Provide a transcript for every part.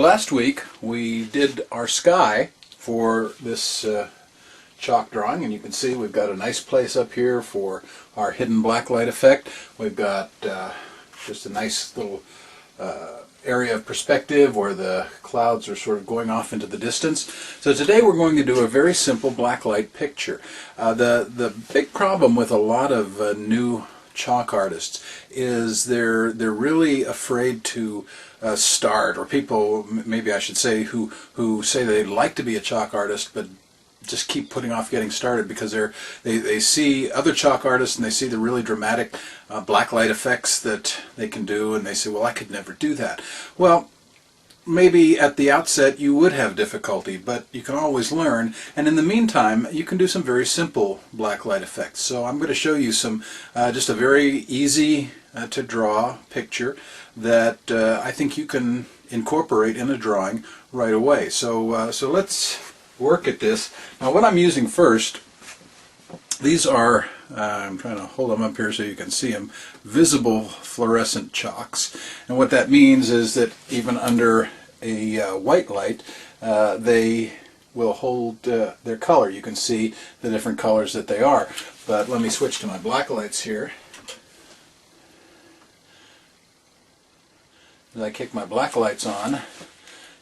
last week we did our sky for this chalk drawing, and you can see we've got a nice place up here for our hidden blacklight effect. We've got just a nice little area of perspective where the clouds are sort of going off into the distance. So today we're going to do a very simple blacklight picture. The big problem with a lot of new chalk artists is they're really afraid to start, or people, maybe I should say, who say they'd like to be a chalk artist but just keep putting off getting started because they see other chalk artists and they see the really dramatic blacklight effects that they can do, and they say, well, I could never do that. Well, maybe at the outset you would have difficulty, but you can always learn, and in the meantime you can do some very simple blacklight effects. So I'm going to show you some just a very easy to draw picture that I think you can incorporate in a drawing right away. So let's work at this. Now what I'm using first, these are, I'm trying to hold them up here so you can see them, visible fluorescent chalks. And what that means is that even under a white light, they will hold their color. You can see the different colors that they are. But let me switch to my black lights here. As I kick my black lights on,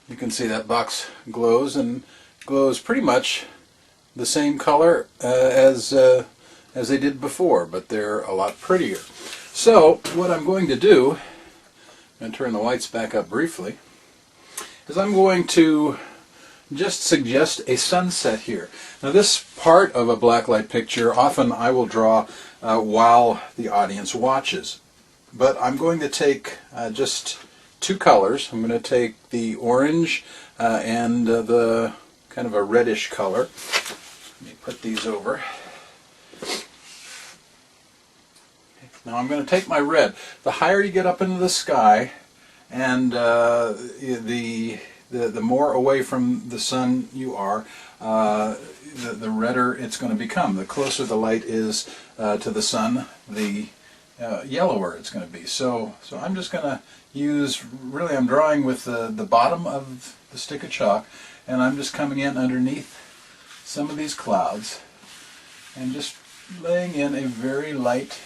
you can see that box glows, and glows pretty much the same color as they did before, but they're a lot prettier. So what I'm going to do, and turn the lights back up briefly, is I'm going to just suggest a sunset here. Now this part of a blacklight picture often I will draw while the audience watches, but I'm going to take just two colors. I'm going to take the orange and the kind of a reddish color. Let me put these over. Now I'm going to take my red. The higher you get up into the sky, and the more away from the sun you are, the redder it's going to become. The closer the light is to the sun, the yellower it's going to be. So I'm just going to use, really I'm drawing with the bottom of the stick of chalk, and I'm just coming in underneath some of these clouds and just laying in a very light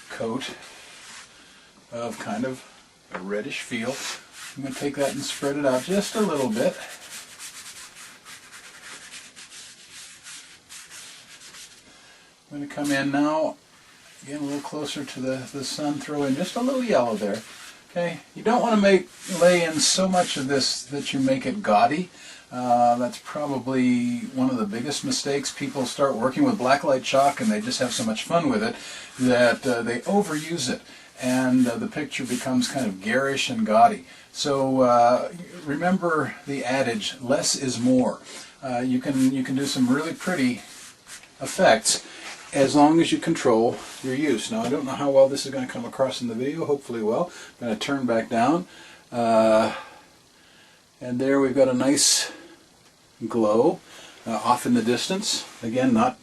coat of kind of a reddish feel. I'm going to take that and spread it out just a little bit. I'm going to come in now, again a little closer to the sun, throw in just a little yellow there. Okay, you don't want to lay in so much of this that you make it gaudy. That's probably one of the biggest mistakes. People start working with blacklight chalk and they just have so much fun with it that they overuse it, and the picture becomes kind of garish and gaudy. So remember the adage, less is more. You can do some really pretty effects as long as you control your use. Now I don't know how well this is going to come across in the video, hopefully well. I'm going to turn back down, and there we've got a nice glow off in the distance. Again, not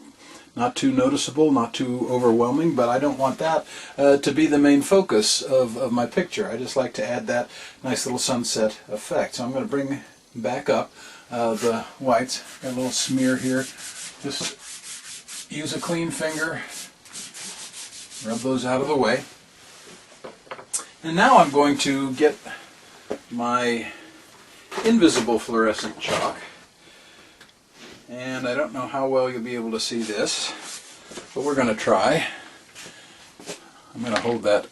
too noticeable, not too overwhelming, but I don't want that to be the main focus of my picture. I just like to add that nice little sunset effect. So I'm going to bring back up the whites. Got a little smear here. Just use a clean finger, rub those out of the way. And now I'm going to get my invisible fluorescent chalk. And I don't know how well you'll be able to see this, but we're going to try. I'm going to hold that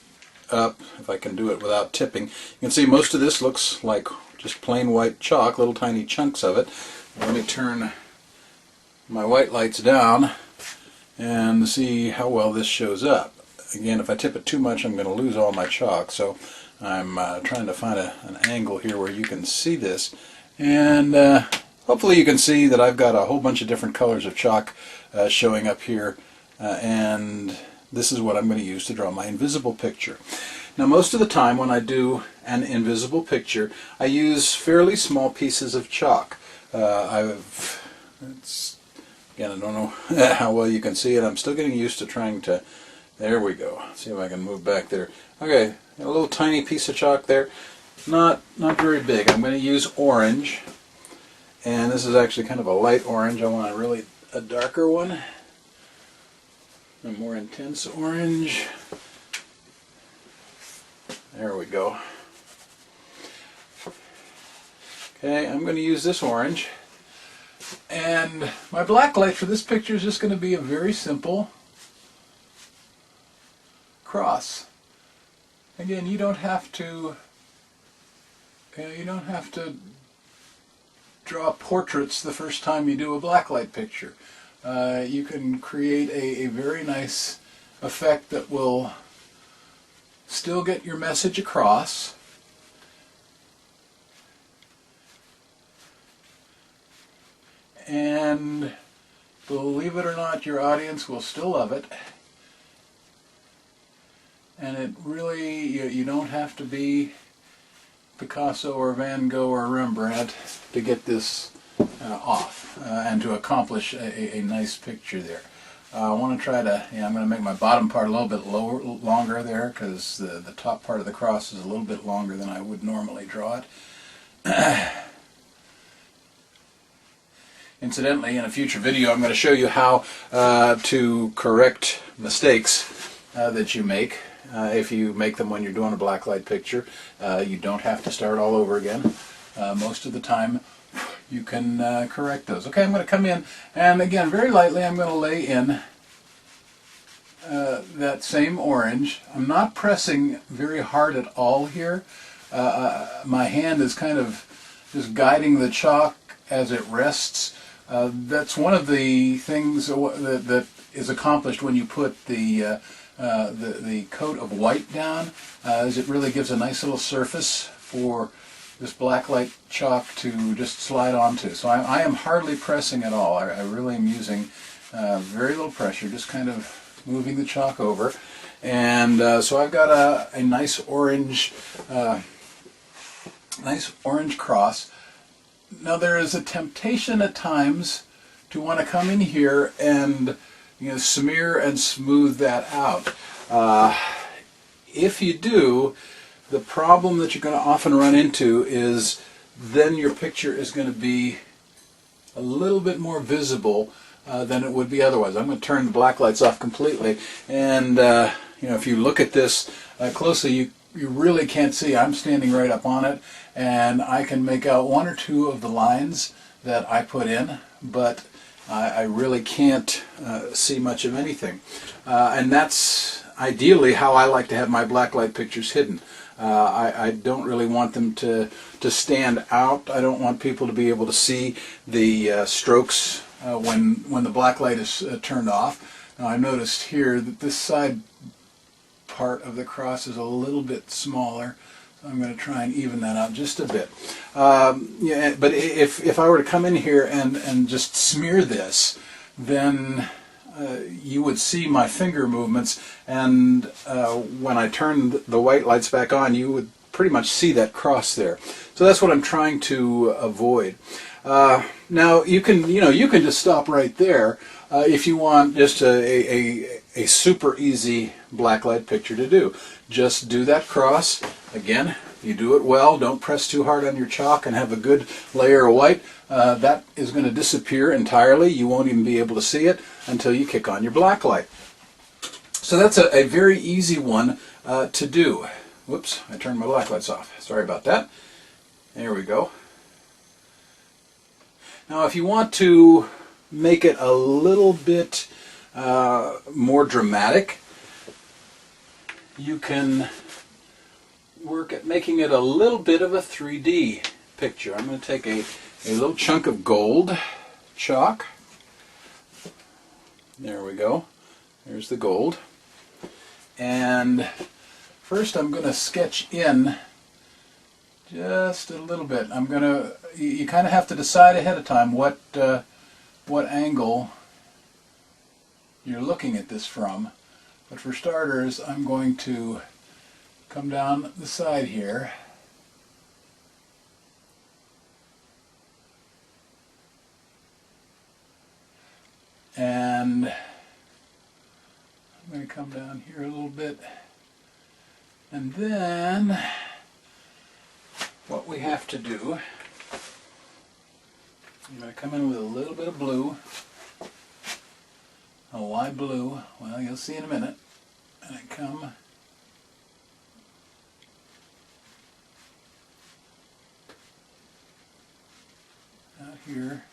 up if I can do it without tipping. You can see most of this looks like just plain white chalk, little tiny chunks of it. Let me turn my white lights down and see how well this shows up. Again, if I tip it too much, I'm going to lose all my chalk, so I'm trying to find an angle here where you can see this, and hopefully you can see that I've got a whole bunch of different colors of chalk showing up here, and this is what I'm going to use to draw my invisible picture. Now most of the time when I do an invisible picture, I use fairly small pieces of chalk. Again, I don't know how well you can see it. I'm still getting used to trying to, there we go. See if I can move back there. Okay, a little tiny piece of chalk there. not very big. I'm going to use orange, and this is actually kind of a light orange. I want a darker one, a more intense orange. There we go. Okay, I'm going to use this orange, and my black light for this picture is just going to be a very simple cross. Again, you don't have to draw portraits the first time you do a blacklight picture. You can create a very nice effect that will still get your message across, and believe it or not, your audience will still love it. And it really, you don't have to be Picasso or Van Gogh or Rembrandt to get this off and to accomplish a nice picture there. I want to try to, I'm going to make my bottom part a little bit longer there, because the top part of the cross is a little bit longer than I would normally draw it. Incidentally, in a future video, I'm going to show you how to correct mistakes that you make. If you make them when you're doing a blacklight picture, you don't have to start all over again. Most of the time you can correct those. Okay, I'm going to come in, and again, very lightly, I'm going to lay in that same orange. I'm not pressing very hard at all here. My hand is kind of just guiding the chalk as it rests. That's one of the things that is accomplished when you put the coat of white down, is it really gives a nice little surface for this blacklight chalk to just slide onto. So I am hardly pressing at all. I really am using very little pressure, just kind of moving the chalk over. And so I've got a nice orange cross. Now there is a temptation at times to want to come in here and smear and smooth that out. If you do, the problem that you're going to often run into is then your picture is going to be a little bit more visible than it would be otherwise. I'm going to turn the black lights off completely, and if you look at this closely, you really can't see. I'm standing right up on it, and I can make out one or two of the lines that I put in, but I really can't see much of anything. And that's ideally how I like to have my blacklight pictures hidden. I don't really want them to stand out. I don't want people to be able to see the strokes when the blacklight is turned off. Now I noticed here that this side part of the cross is a little bit smaller. I'm going to try and even that out just a bit. But if I were to come in here and just smear this, then you would see my finger movements, and when I turn the white lights back on, you would pretty much see that cross there. So that's what I'm trying to avoid. Now you can just stop right there if you want just a super easy blacklight picture to do. Just do that cross. Again, you do it well. Don't press too hard on your chalk and have a good layer of white. That is going to disappear entirely. You won't even be able to see it until you kick on your blacklight. So that's a very easy one to do. Whoops, I turned my blacklights off. Sorry about that. There we go. Now if you want to make it a little bit more dramatic, you can work at making it a little bit of a 3D picture. I'm going to take a little chunk of gold chalk. There we go. There's the gold. And first I'm going to sketch in just a little bit. You kind of have to decide ahead of time what angle you're looking at this from. But for starters, I'm going to come down the side here. And I'm going to come down here a little bit. And then what we have to do, I'm going to come in with a little bit of blue. Oh, why blue? Well, you'll see in a minute. And I come out here.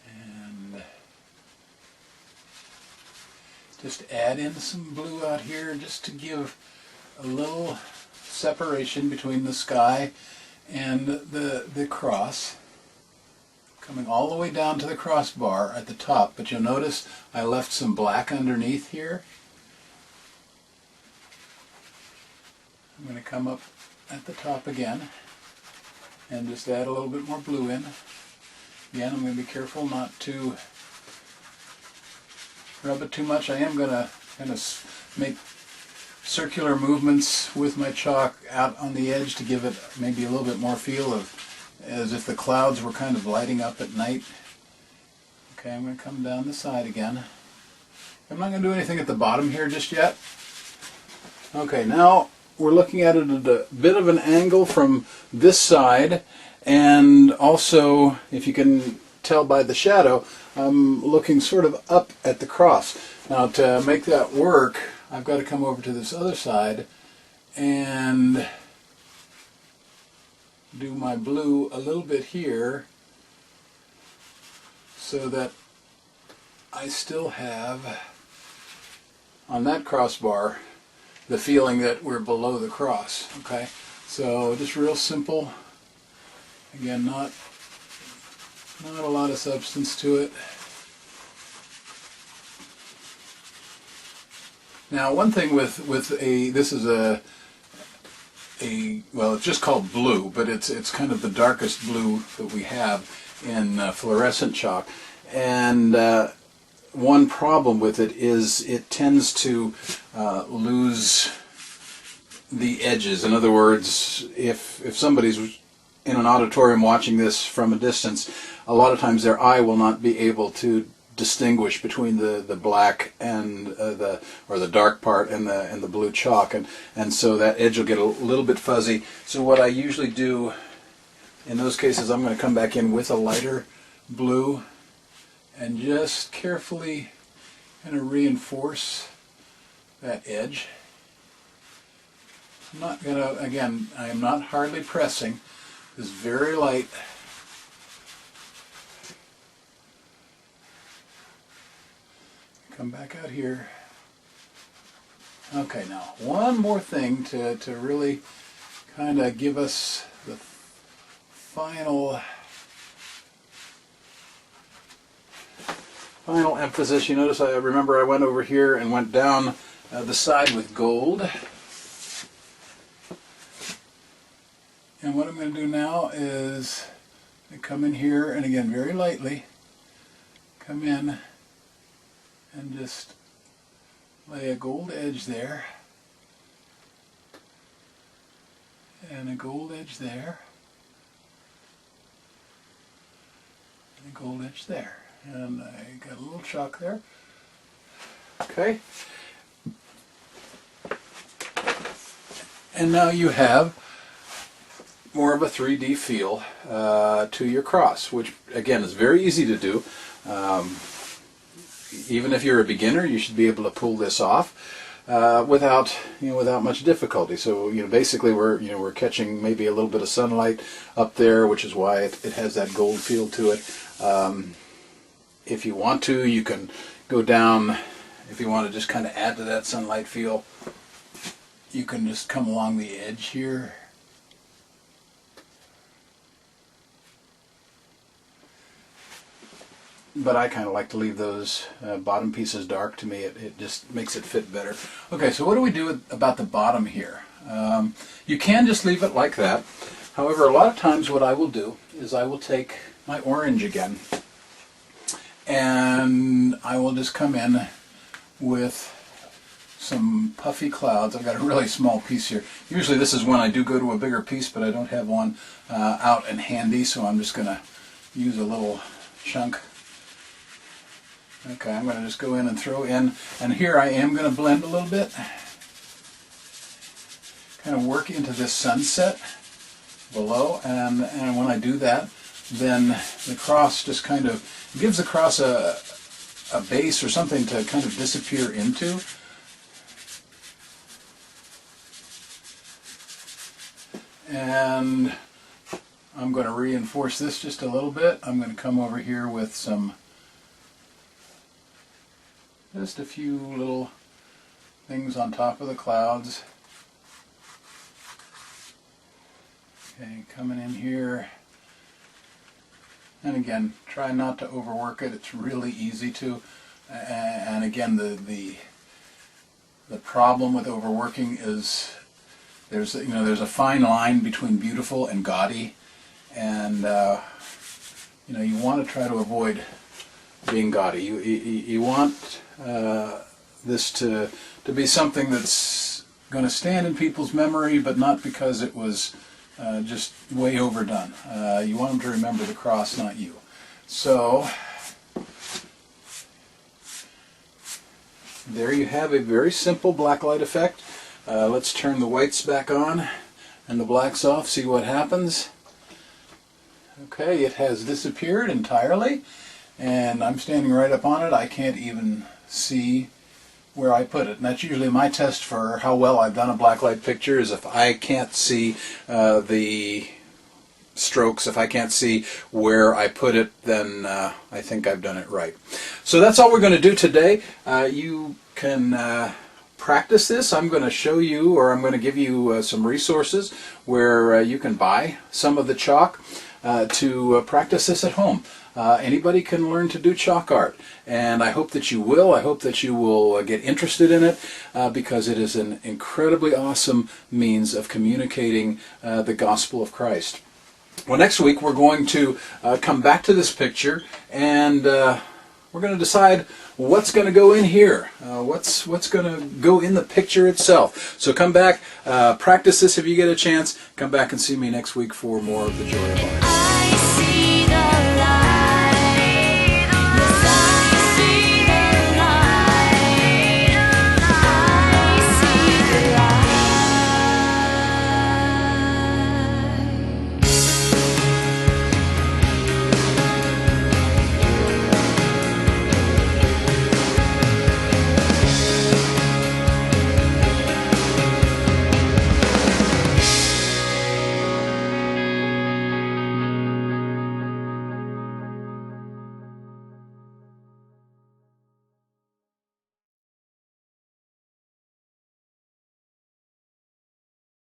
And just add in some blue out here just to give a little separation between the sky and the cross. Coming all the way down to the crossbar at the top, but you'll notice I left some black underneath here. I'm going to come up at the top again and just add a little bit more blue in. Again, I'm going to be careful not to rub it too much. I am going to kind of make circular movements with my chalk out on the edge to give it maybe a little bit more feel of as if the clouds were kind of lighting up at night. Okay, I'm going to come down the side again. I'm not going to do anything at the bottom here just yet. Okay, now we're looking at it at a bit of an angle from this side, and also, if you can tell by the shadow, I'm looking sort of up at the cross. Now to make that work, I've got to come over to this other side and do my blue a little bit here so that I still have on that crossbar the feeling that we're below the cross. Okay, so just real simple. Again, not a lot of substance to it. Now, one thing with this is well, it's just called blue, but it's kind of the darkest blue that we have in fluorescent chalk. And one problem with it is it tends to lose the edges. In other words, if somebody's in an auditorium watching this from a distance, a lot of times their eye will not be able to distinguish between the black and the dark part and the blue chalk, and so that edge will get a little bit fuzzy. So what I usually do in those cases, I'm going to come back in with a lighter blue and just carefully kind of reinforce that edge. I'm not going to, again, I am not hardly pressing. It's very light. Come back out here. Okay, now one more thing to really kind of give us the final emphasis. You notice I remember I went over here and went down the side with gold. And what I'm going to do now is I come in here and again very lightly come in and just lay a gold edge there and a gold edge there and a gold edge there, and I got a little chalk there. Okay, and now you have more of a 3D feel to your cross, which again is very easy to do. Even if you're a beginner, you should be able to pull this off without much difficulty. So basically we're catching maybe a little bit of sunlight up there, which is why it has that gold feel to it. If you want to, you can go down. If you want to just kind of add to that sunlight feel, you can just come along the edge here. But I kind of like to leave those bottom pieces dark. To me, it just makes it fit better. Okay, so what do we do about the bottom here? You can just leave it like that. However, a lot of times what I will do is I will take my orange again, and I will just come in with some puffy clouds. I've got a really small piece here. Usually this is when I do go to a bigger piece, but I don't have one out and handy, so I'm just going to use a little chunk. Okay, I'm going to just go in and throw in, and here I am going to blend a little bit. kind of work into this sunset below, and when I do that, then the cross just kind of gives the cross a base or something to kind of disappear into. And I'm going to reinforce this just a little bit. I'm going to come over here with just a few little things on top of the clouds. Okay, coming in here. And again, try not to overwork it. It's really easy to. And again, the problem with overworking is there's a fine line between beautiful and gaudy, and you want to try to avoid being gaudy. You want this to be something that's going to stand in people's memory, but not because it was just way overdone. You want them to remember the cross, not you. So there you have a very simple blacklight effect. Let's turn the whites back on and the blacks off, see what happens. Okay, it has disappeared entirely, and I'm standing right up on it. I can't even see where I put it. And that's usually my test for how well I've done a blacklight picture, is if I can't see the strokes, if I can't see where I put it, then I think I've done it right. So that's all we're going to do today. You can practice this. I'm going to show you, or I'm going to give you some resources where you can buy some of the chalk to practice this at home. Anybody can learn to do chalk art, and I hope that you will. I hope that you will get interested in it because it is an incredibly awesome means of communicating the gospel of Christ. Well, next week we're going to come back to this picture, and we're going to decide what's going to go in here, what's going to go in the picture itself. So come back, practice this if you get a chance. Come back and see me next week for more of the Joy of Art.